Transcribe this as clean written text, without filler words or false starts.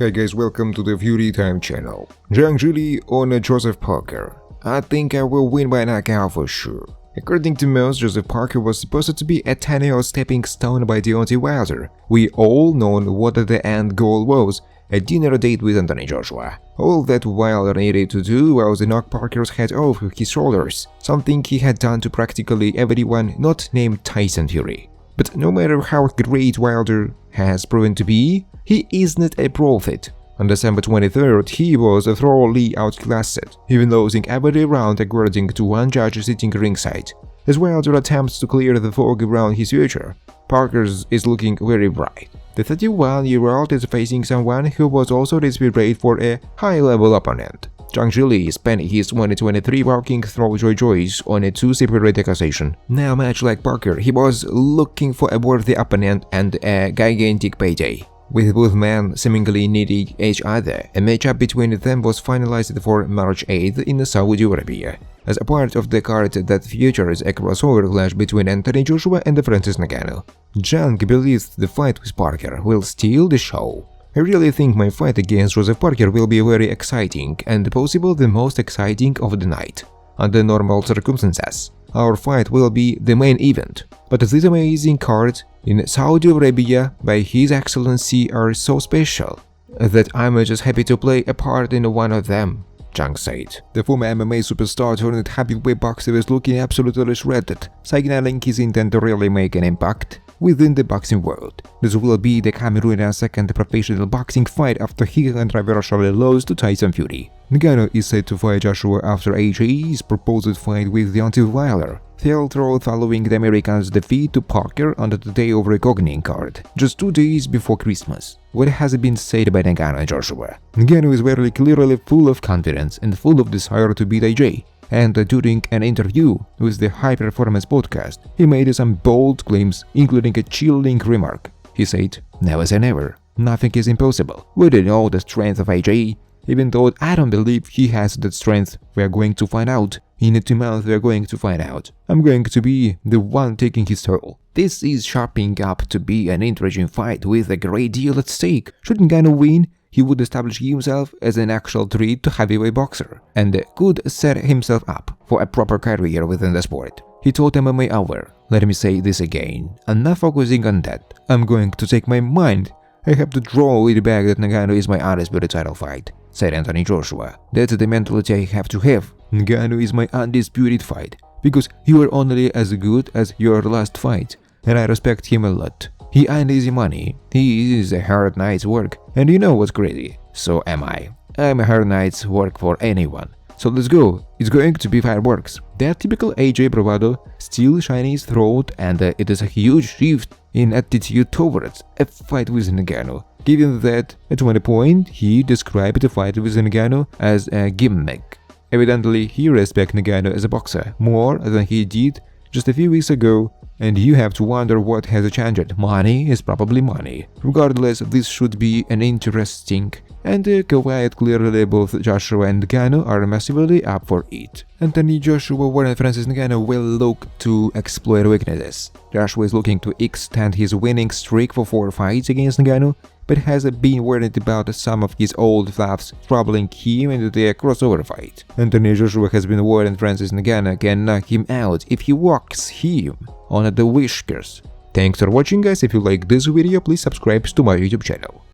Hey guys, welcome to the Fury Time channel. Zhang Zhili on Joseph Parker. I think I will win by knockout for sure. According to most, Joseph Parker was supposed to be a tiny stepping stone by Deontay Wilder. We all know what the end goal was, a dinner date with Anthony Joshua. All that Wilder needed to do was to knock Parker's head off his shoulders, something he had done to practically everyone not named Tyson Fury. But no matter how great Wilder has proven to be, he isn't a prophet. On December 23rd, he was thoroughly outclassed, even losing every round according to one judge sitting ringside. As Wilder attempts to clear the fog around his future, Parker's is looking very bright. The 31-year-old is facing someone who was also desperate for a high-level opponent. Zhang Zhili spent his 2023 walking through joys on a two separate accusations. Now, much like Parker, he was looking for a worthy opponent and a gigantic payday. With both men seemingly needing each other, a matchup between them was finalized for March 8th in Saudi Arabia, as a part of the card that features a crossover clash between Anthony Joshua and Francis Ngannou. Zhang believes the fight with Parker will steal the show. I really think my fight against Joseph Parker will be very exciting and possibly the most exciting of the night. Under normal circumstances, our fight will be the main event, but this amazing card in Saudi Arabia by His Excellency are so special that I'm just happy to play a part in one of them, Zhang said. The former MMA superstar turned heavyweight boxer is looking absolutely shredded, signaling his intent to really make an impact within the boxing world. This will be the Cameroonian's second professional boxing fight after he controversially lost to Tyson Fury. Ngannou is set to fight Joshua after AJ's proposed fight with Deontay Wilder fell through following the American's defeat to Parker on the day of reckoning card, just 2 days before Christmas. What has been said by Ngannou and Joshua? Ngannou is very clearly full of confidence and full of desire to beat AJ. And during an interview with the High Performance podcast, he made some bold claims, including a chilling remark. He said, "Never say never. Nothing is impossible. We don't know the strength of AJ. Even though I don't believe he has that strength, we are going to find out. In 2 months we are going to find out. I'm going to be the one taking his toll." This is shaping up to be an interesting fight with a great deal at stake. Should Ngannou win, he would establish himself as an actual threat to heavyweight boxer and could set himself up for a proper career within the sport. He told MMA Hour, "Let me say this again, I'm not focusing on that. I'm going to take my mind. I have to draw it back that Ngannou is my undisputed title fight," said Anthony Joshua. "That's the mentality I have to have. Ngannou is my undisputed fight, because you are only as good as your last fight, and I respect him a lot. He ain't easy money. He is a hard night's work, and you know what's crazy? So am I. I'm a hard night's work for anyone. So let's go. It's going to be fireworks." That typical AJ bravado still shines through, and it is a huge shift in attitude towards a fight with Ngannou, given that at one point he described the fight with Ngannou as a gimmick. Evidently, he respects Ngannou as a boxer more than he did just a few weeks ago, and you have to wonder what has changed. Money is probably money. Regardless, this should be an interesting and quite clearly both Joshua and Ngannou are massively up for it. Anthony Joshua and Francis Ngannou will look to exploit weaknesses. Joshua is looking to extend his winning streak for 4 fights against Ngannou, but has been worried about some of his old flaws troubling him in the crossover fight. Anthony Joshua has been worried Francis Ngannou can knock him out if he walks him on the whiskers. Thanks for watching guys. If you like this video, please subscribe to my YouTube channel.